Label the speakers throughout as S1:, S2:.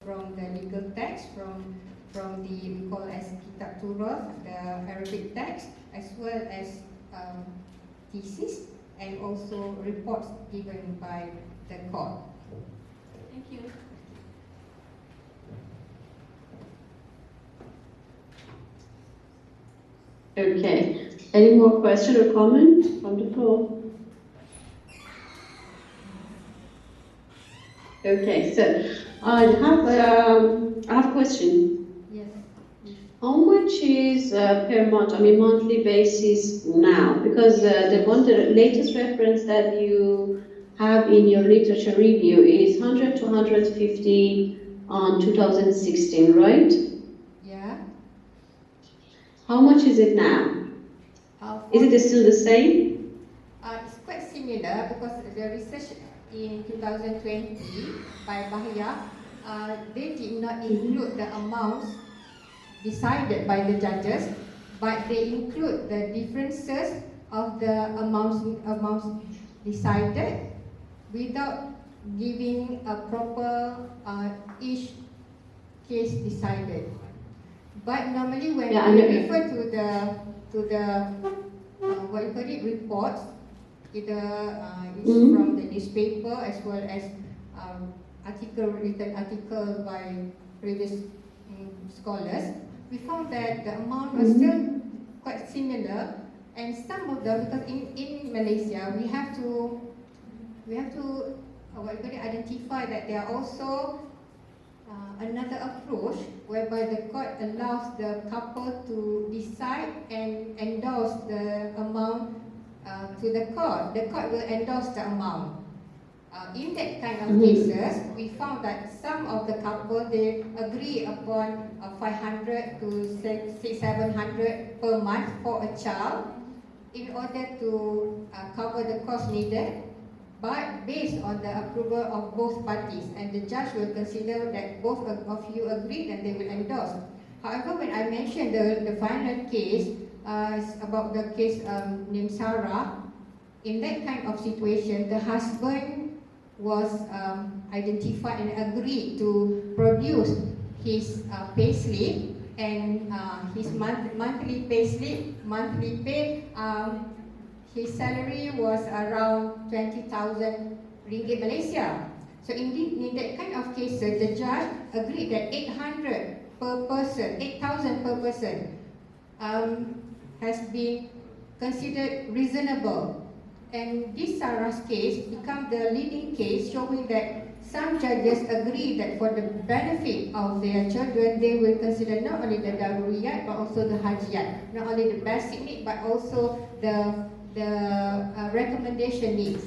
S1: from the legal text, from the, we call as Kitab Turah, the Arabic text, as well as thesis, and also reports given by the court. Thank you.
S2: Okay. Any more question or comment from the floor? Okay, so I have a question.
S1: Yes.
S2: How much is per month, I mean monthly basis now? Because the latest reference that you have in your literature review is 100 to 150 on 2016, right?
S1: Yeah.
S2: How much is it now? Is it still the same?
S1: It's quite similar because the research in 2020 by Bahia, they did not include the amounts decided by the judges, but they include the differences of the amounts decided without giving a proper each case decided. But normally when we refer to the what you call it, reports, either it's from the newspaper as well as written article by previous scholars, we found that the amount was still quite similar, and some of them, because in Malaysia we have to what you call it, identify that there are also another approach whereby the court allows the couple to decide and endorse the amount to the court. The court will endorse the amount. In that kind of cases, we found that some of the couple, they agree upon 500 to 700 per month for a child in order to cover the cost needed, but based on the approval of both parties, and the judge will consider that both of you agree and they will endorse. However, when I mentioned the final case, about the case named Sarah, in that kind of situation, the husband was identified and agreed to produce his payslip and his monthly payslip, monthly pay. His salary was around 20,000 ringgit Malaysia. So in that kind of cases, the judge agreed that 800 per person, 8,000 per person has been considered reasonable. And this Sarah's case became the leading case, showing that some judges agree that for the benefit of their children, they will consider not only the daruriyat but also the hajiyat, not only the basic need but also the recommendation needs.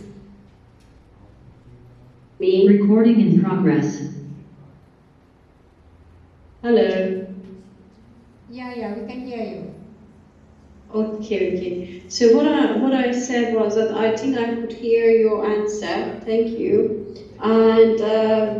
S3: Recording in progress.
S2: Hello.
S1: Yeah, we can hear you.
S2: Okay. So what I said was that I think I could hear your answer. Thank you. And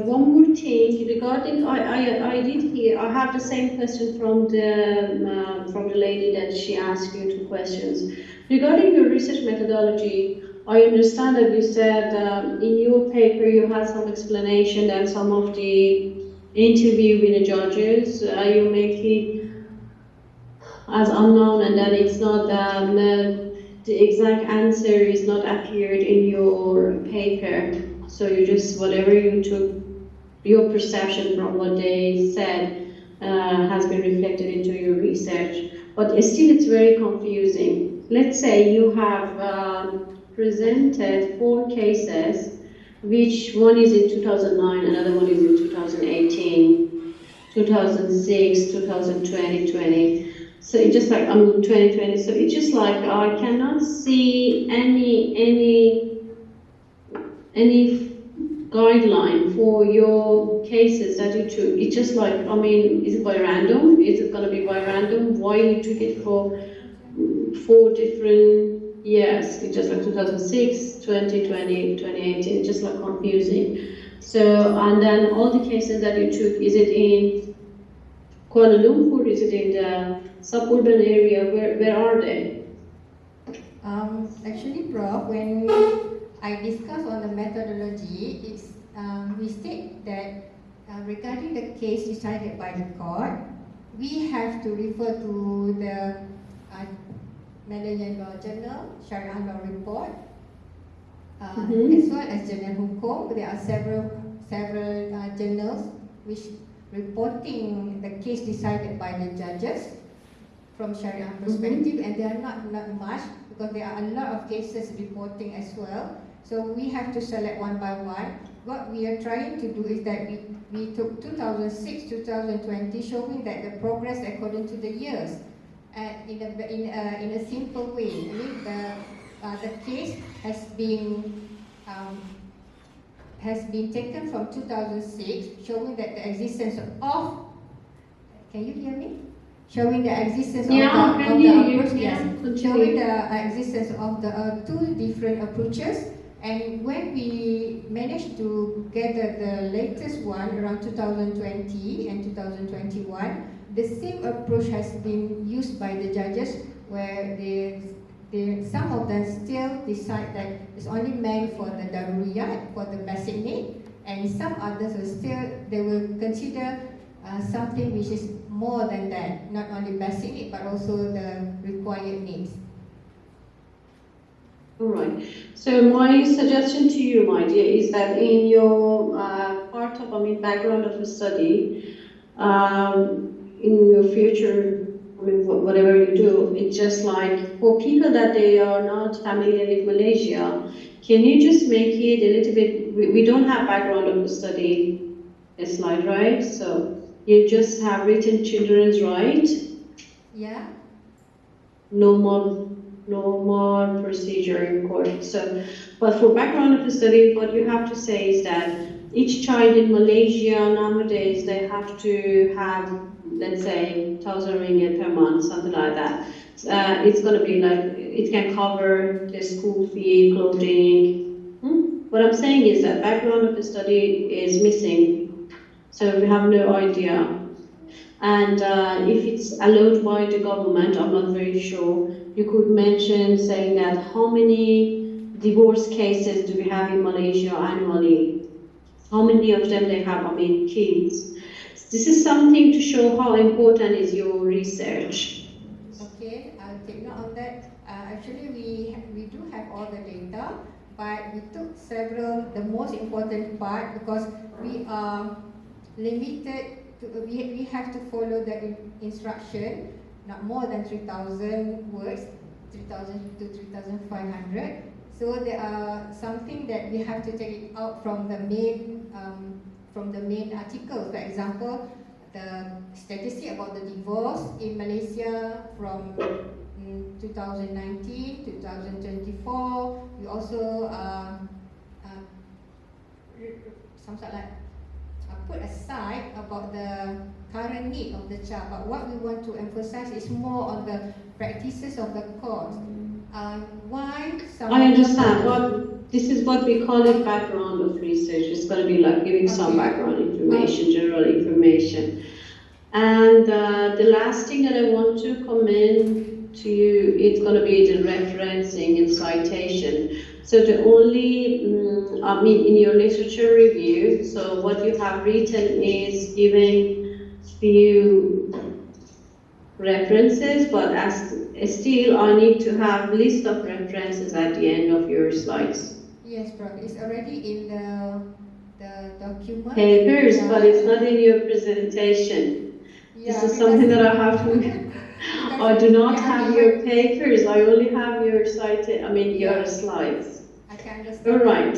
S2: one more thing regarding, I did hear, I have the same question from the lady that she asked you 2 questions. Regarding your research methodology, I understand that you said in your paper you had some explanation that some of the interview with the judges, you make it as unknown, and that it's not the exact answer is not appeared in your paper. So you just, whatever you took, your perception from what they said has been reflected into your research. But still it's very confusing. Let's say you have presented 4 cases, which one is in 2009, another one is in 2018, 2006, 2020. So it's just like 2020. So it's just like I cannot see any guideline for your cases that you took. It's just like, I mean, is it by random? Is it going to be by random? Why you took it for 4 different years? It's just like 2006, 2020, 2018. It's just like confusing. So, and then all the cases that you took, is it in Kuala Lumpur? Is it in the suburban area? Where are they?
S1: Actually, Prof, when I discuss on the methodology, it's we state that regarding the case decided by the court, we have to refer to the Malaysian Law Journal, Syariah Law Report, as well as Jurnal Hukum. There are several journals which reporting the case decided by the judges from Sharia perspective, and they are not much because there are a lot of cases reporting as well. So we have to select one by one. What we are trying to do is that we took 2006, 2020, showing that the progress according to the years, in a simple way. I mean, the case has been taken from 2006, showing that the existence of. Can you hear me? Showing the existence of the approach, yes, showing the existence of the two different approaches. And when we managed to gather the latest one around 2020 and 2021, the same approach has been used by the judges, where some of them still decide that it's only meant for the daruriyat, for the basic need, and some others they will consider something which is more than that, not only basic need but also the required needs.
S2: All right. So my suggestion to you, my dear, is that in your background of a study, in your future, whatever you do, it's just like for people that they are not familiar with Malaysia, can you just make it a little bit? We don't have background of a study slide, right? So you just have written children's right.
S1: Yeah.
S2: No more procedure in court. So, but for background of the study, what you have to say is that each child in Malaysia nowadays, they have to have, let's say, 1,000 ringgit per month, something like that. It's going to be like, it can cover the school fee, clothing. What I'm saying is that background of the study is missing. So we have no idea. And if it's allowed by the government, I'm not very sure, you could mention saying that how many divorce cases do we have in Malaysia annually? How many of them they have, kids? This is something to show how important is your research.
S1: Okay, I'll take note on that. Actually, we do have all the data, but we took the most important part, because we are limited to, we have to follow the instruction, not more than 3,000 words, 3,000 to 3,500. So there are something that we have to take it out from the main article. For example, the statistic about the divorce in Malaysia from 2019 to 2024. We also put aside about the current need of the child, but what we want to emphasize is more on the practices of the court. Why some
S2: I understand, but this is what we call it background of research. It's going to be like giving some background information, general information. And the last thing that I want to comment to you, it's going to be the referencing and citation. So the only, in your literature review, so what you have written is giving few references, but still I need to have list of references at the end of your slides.
S1: Yes, Prof. It's already in the document.
S2: Papers, but it's not in your presentation.
S1: Yeah,
S2: this is something that I have to. I do not have your papers. I only have your your slides.
S1: I can understand.
S2: All right.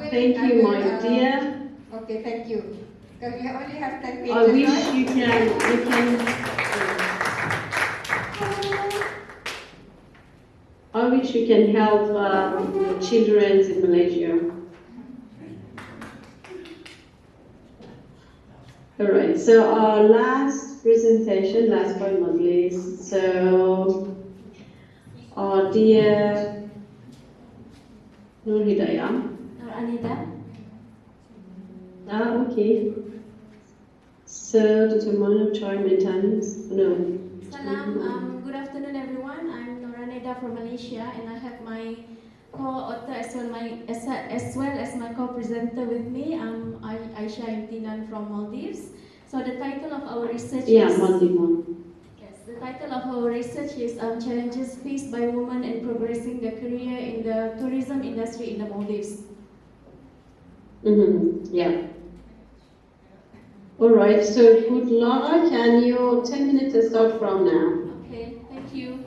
S2: Thank you, my dear.
S1: Okay, thank you. Because we only have 10 pages.
S2: I wish
S1: right?
S2: you can. I wish we can help children in Malaysia. All right. So our last presentation, last but not least. So our dear Nur Hidayah.
S4: Nur Anida.
S2: Okay. So, determine time and attendance? No.
S4: Salam, good afternoon everyone. I'm Nur Anida from Malaysia, and I have my co-author as well as my co-presenter with me. I'm Aisha Imtinan from Maldives. So the title of our research
S2: Yeah,
S4: is
S2: Maldives.
S4: yes, the title of our research is Challenges Faced by Women in Progressing their Career in the Tourism Industry in the Maldives.
S2: Yeah. All right. So good luck, and your 10 minutes start from now.
S4: Okay, thank you.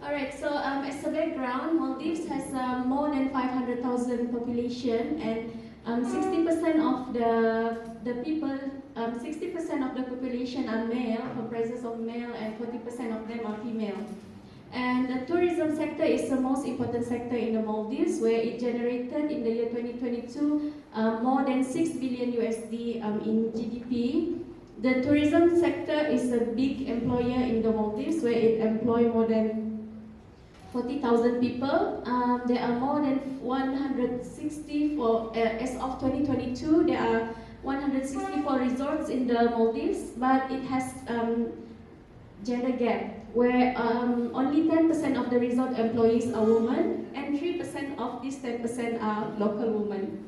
S4: All right, so as a background, Maldives has more than 500,000 population, and 60% of the people, 60% of the population are male, comprises of male, and 40% of them are female. And the tourism sector is the most important sector in the Maldives, where it generated in the year 2022 more than 6 billion USD in GDP. The tourism sector is a big employer in the Maldives, where it employs more than 40,000 people. There are more than 160 as of 2022. There are 164 resorts in the Maldives, but it has gender gap, where only 10% of the resort employees are women, and 3% of these 10% are local women.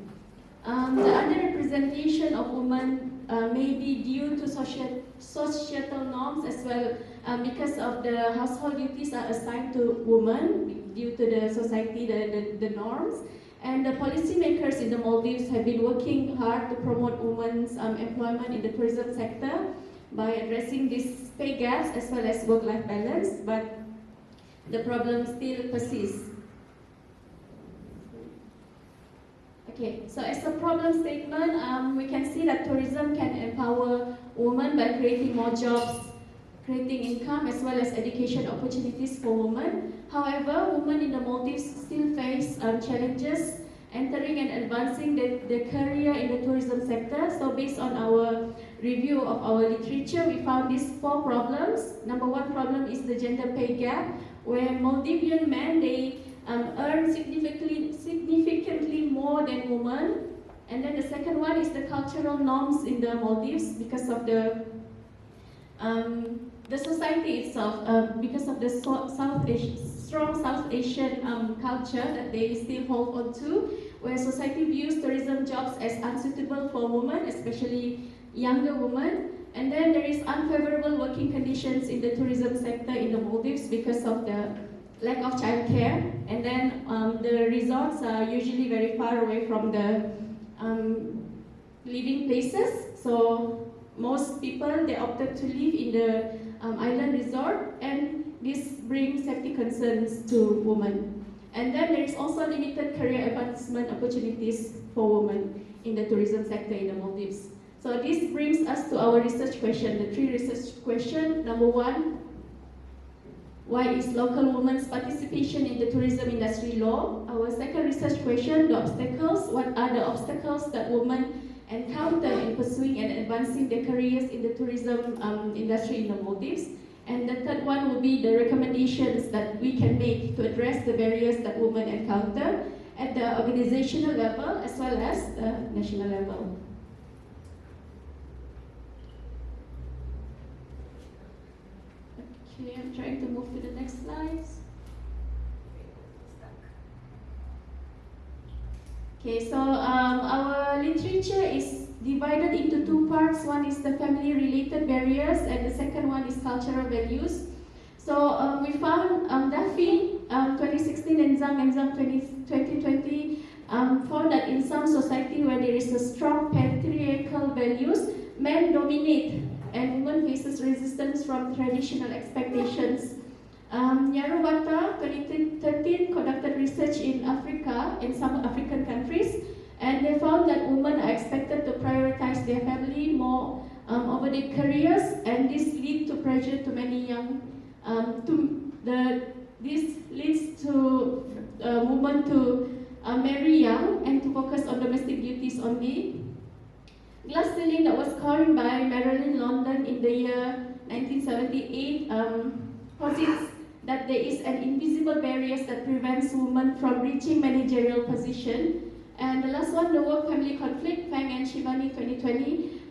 S4: The underrepresentation of women may be due to societal norms as well, because of the household duties are assigned to women due to the society, the norms. And the policymakers in the Maldives have been working hard to promote women's employment in the tourism sector by addressing these pay gaps as well as work-life balance, but the problem still persists. Okay, so as a problem statement, we can see that tourism can empower women by creating more jobs, creating income as well as education opportunities for women. However, women in the Maldives still face challenges entering and advancing their career in the tourism sector. So based on our review of our literature, we found these 4 problems. Number 1 problem is the gender pay gap, where Maldivian men, they earn significantly more than women. And then the second one is the cultural norms in the Maldives because of the society itself, because of the strong South Asian culture that they still hold on to, where society views tourism jobs as unsuitable for women, especially younger women. And then there is unfavorable working conditions in the tourism sector in the Maldives because of the lack of childcare. And then the resorts are usually very far away from the living places. So most people, they opted to live in the island resort, and this brings safety concerns to women. And then there is also limited career advancement opportunities for women in the tourism sector in the Maldives. So this brings us to our research question, the 3 research questions. Number 1, why is local women's participation in the tourism industry low? Our second research question, the obstacles. What are the obstacles that women encounter in pursuing and advancing their careers in the tourism industry in the Maldives? And the third one will be the recommendations that we can make to address the barriers that women encounter at the organizational level as well as the national level. Okay, I'm trying to move to the next slides. Okay, so our literature is divided into 2 parts. One is the family-related barriers, and the second one is cultural values. So we found Duffy 2016 and Zhang 2020 found that in some society where there is a strong patriarchal values, men dominate and women faces resistance from traditional expectations. Yarowata 2013 conducted research in Africa, in some African countries, and they found that women are expected to prioritize their family more over their careers, and this leads to pressure to many young. This leads to women to marry young and to focus on domestic duties only. Glass ceiling that was coined by Marilyn London in the year 1978 posits that there is an invisible barriers that prevents women from reaching managerial position. And the last one, the work-family conflict, Fang and Shivani 2020,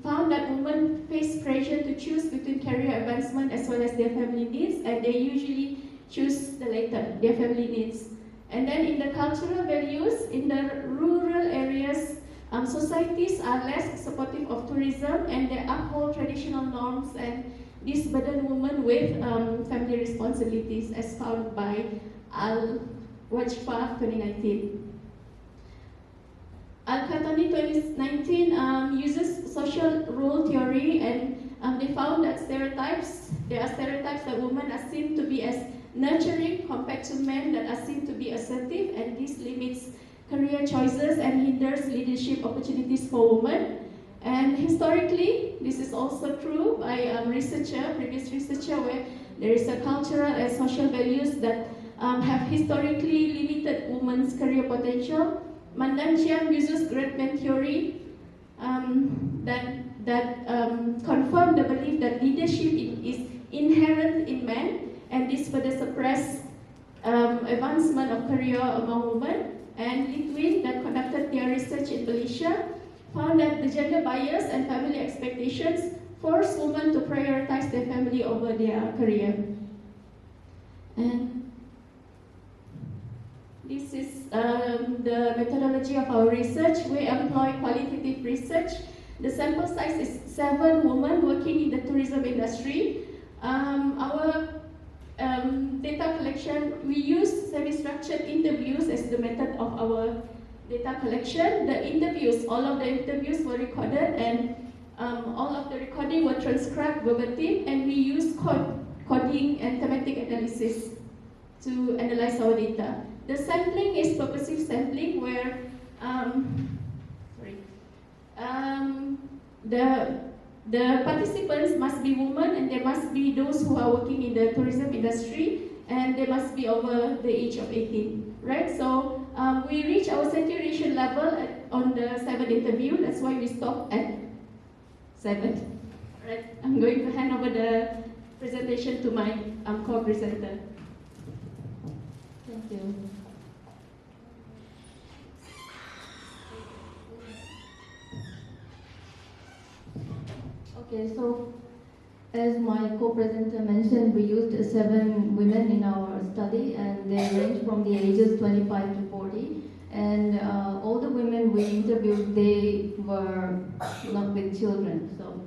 S4: found that women face pressure to choose between career advancement as well as their family needs, and they usually choose the latter, their family needs. And then in the cultural values, in the rural areas, societies are less supportive of tourism and they uphold traditional norms and this burden women with family responsibilities as found by Al-Wajfa 2019. Al-Khatani 2019 uses social role theory and they found that there are stereotypes that women are seen to be as nurturing compared to men that are seen to be assertive, and this limits career choices and hinders leadership opportunities for women. And historically, this is also true by previous researcher, where there is a cultural and social values that have historically limited women's career potential. Mandan Chiang uses great man theory that confirm the belief that leadership is inherent in men, and this further suppress advancement of career among women. And Litwin, that conducted their research in Malaysia, found that the gender bias and family expectations force women to prioritize their family over their career. And this is the methodology of our research. We employ qualitative research. The sample size is 7 women working in the tourism industry. Our data collection, we use semi-structured interviews as the method of our data collection. The interviews, all of the interviews were recorded and all of the recording were transcribed verbatim, and we use coding and thematic analysis to analyze our data. The sampling is purposive sampling where the participants must be women and they must be those who are working in the tourism industry and they must be over the age of 18, right? So we reach our saturation level on the 7th interview. That's why we stopped at 7. Right? I'm going to hand over the presentation to my co-presenter.
S5: Thank you. Okay, so as my co-presenter mentioned, we used 7 women in our study, and they range from the ages 25 to 40. And all the women we interviewed, they were not with children. So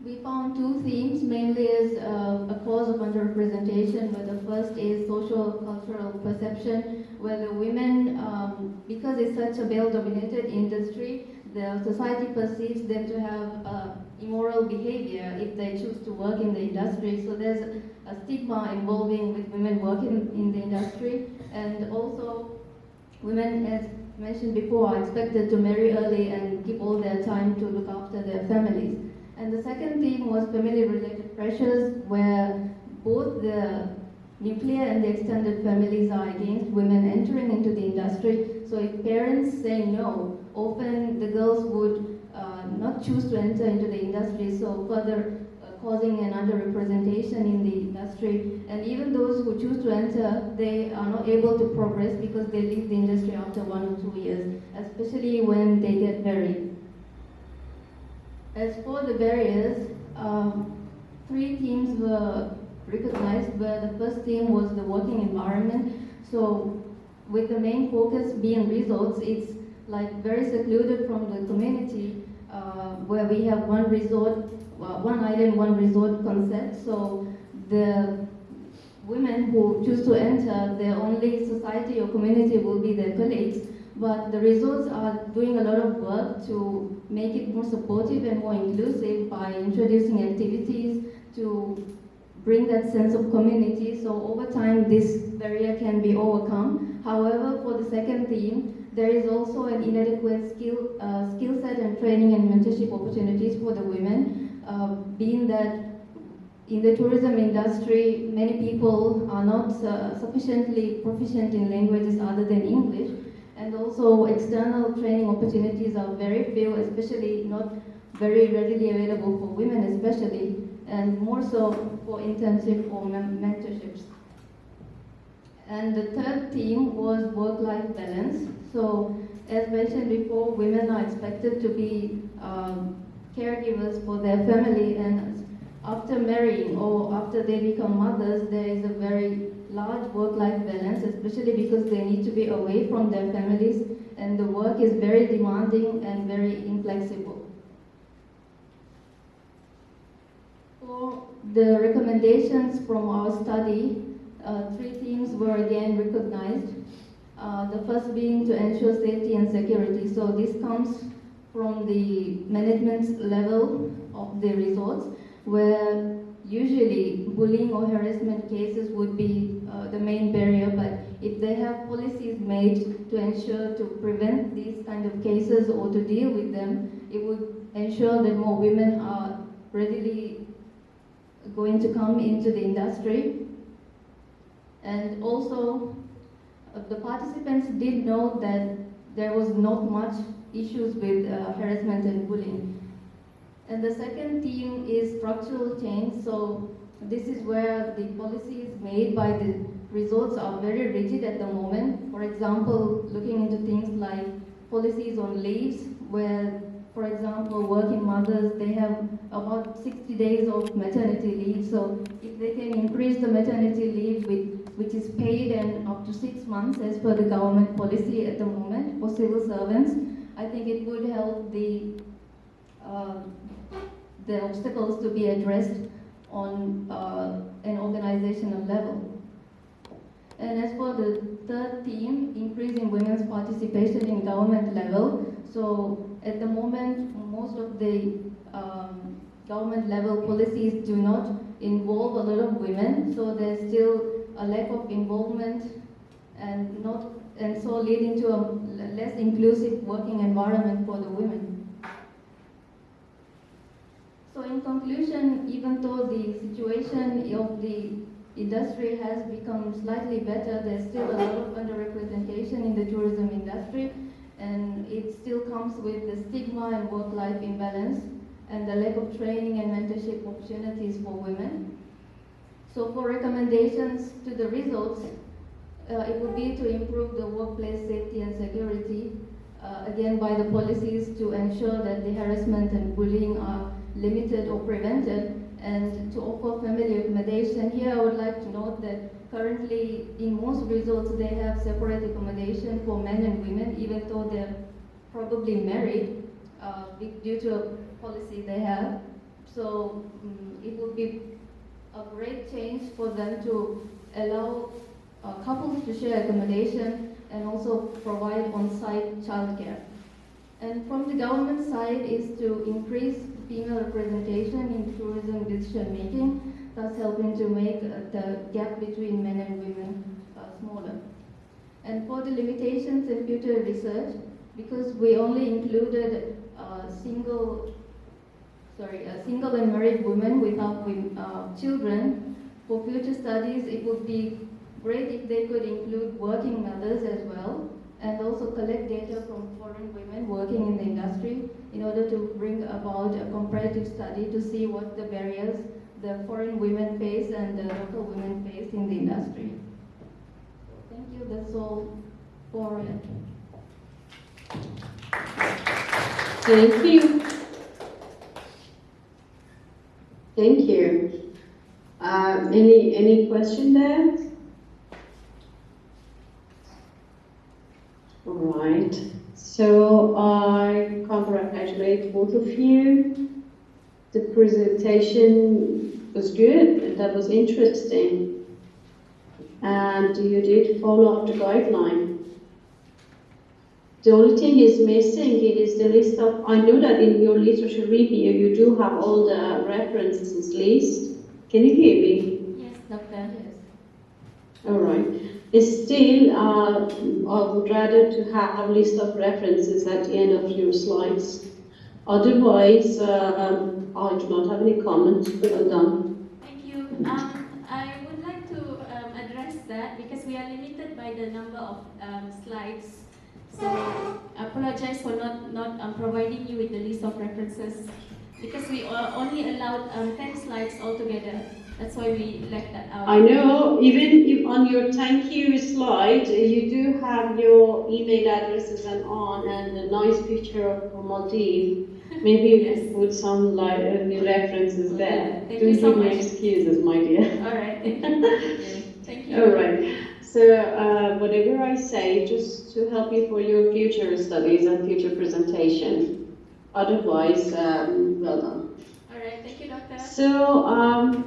S5: we found 2 themes, mainly as a cause of underrepresentation, where the first is social cultural perception, where the women, because it's such a male-dominated industry, the society perceives them to have immoral behavior if they choose to work in the industry. So there's a stigma involving with women working in the industry. And also, women, as mentioned before, are expected to marry early and give all their time to look after their families. And the second theme was family-related pressures, where both the nuclear and the extended families are against women entering into the industry. So if parents say no, often the girls would not choose to enter into the industry, so further causing an underrepresentation in the industry. And even those who choose to enter, they are not able to progress because they leave the industry after 1 or 2 years, especially when they get married. As for the barriers, 3 themes were recognized, where the first theme was the working environment. So with the main focus being resorts, it's like very secluded from the community, where we have one resort, one island, one resort concept. So the women who choose to enter, their only society or community will be their colleagues. But the resorts are doing a lot of work to make it more supportive and more inclusive by introducing activities to bring that sense of community. So over time, this barrier can be overcome. However, for the second theme, there is also an inadequate skill set and training and mentorship opportunities for the women, being that in the tourism industry, many people are not sufficiently proficient in languages other than English. And also external training opportunities are very few, especially not very readily available for women especially, and more so for internship or mentorships. And the third theme was work-life balance. So as mentioned before, women are expected to be caregivers for their family, and after marrying or after they become mothers, there is a very large work-life balance, especially because they need to be away from their families, and the work is very demanding and very inflexible. For the recommendations from our study, 3 themes were again recognized. The first being to ensure safety and security. So this comes from the management level of the resorts, where usually bullying or harassment cases would be the main barrier, but if they have policies made to ensure to prevent these kind of cases or to deal with them, it would ensure that more women are readily going to come into the industry. And also, the participants did note that there was not much issues with harassment and bullying. And the second theme is structural change. So this is where the policies made by the resorts are very rigid at the moment. For example, looking into things like policies on leaves, where, for example, working mothers, they have about 60 days of maternity leave. So if they can increase the maternity leave which is paid and up to 6 months as per the government policy at the moment for civil servants, I think it would help the obstacles to be addressed on an organizational level. And as for the third theme, increasing women's participation in government level. So at the moment, most of the government level policies do not involve a lot of women, so there's still a lack of involvement and so leading to a less inclusive working environment for the women. So in conclusion, even though the situation of the industry has become slightly better, there's still a lot of underrepresentation in the tourism industry, and it still comes with the stigma and work-life imbalance and the lack of training and mentorship opportunities for women. So for recommendations to the results, it would be to improve the workplace safety and security, again by the policies to ensure that the harassment and bullying are limited or prevented, and to offer family accommodation. Here I would like to note that currently in most resorts they have separate accommodation for men and women, even though they're probably married due to a policy they have. So it would be a great change for them to allow couples to share accommodation and also provide on-site childcare. And from the government side is to increase female representation in tourism decision making, thus helping to make the gap between men and women smaller. And for the limitations in future research, because we only included single and married women without children, for future studies it would be great if they could include working mothers as well, and also collect data from foreign women working in the industry in order to bring about a comparative study to see what the barriers the foreign women face and the local women face in the industry. Thank you, that's all for it.
S2: Thank you. Thank you. Any question there? All right. So I congratulate both of you. The presentation was good and that was interesting. And you did follow up the guideline. The only thing is missing, it is the list of, I know that in your literature review you do have all the references list. Can you hear me?
S4: Yes, Doctor.
S5: Yes.
S2: All right. Still, I would rather to have a list of references at the end of your slides. Otherwise, I do not have any comments. Well done.
S4: Thank you. I would like to address that because we are limited by the number of slides. So I apologize for not providing you with the list of references because we are only allowed 10 slides altogether. That's why we left that out.
S2: I know, even if on your thank you slide, you do have your email addresses and a nice picture of Maldives. Maybe you can put some references there.
S4: Thank
S2: Don't
S4: you so
S2: give me
S4: much.
S2: excuses, my dear.
S4: All right, thank you. Thank you.
S2: All right. So whatever I say, just to help you for your future studies and future presentation. Otherwise, well done.
S4: All right, thank you, doctor.
S2: So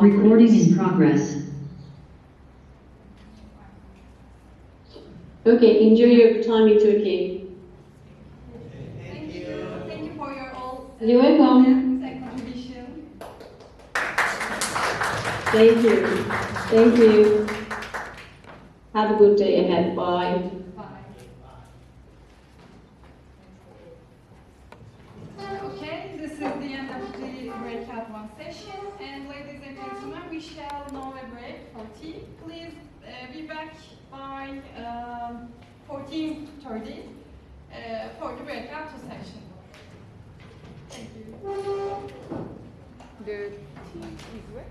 S3: Recording in progress.
S2: Okay, enjoy your time in Turkey.
S6: Thank you. Thank you for your all
S2: You're welcome.
S6: and contribution.
S2: Thank you. Thank you. Have a good day ahead. Bye.
S6: Bye. Okay, this is the end of the breakout one session. And ladies and gentlemen, we shall now a break for tea. Please be back by 14:30 for the breakout session. Thank you. The tea is ready.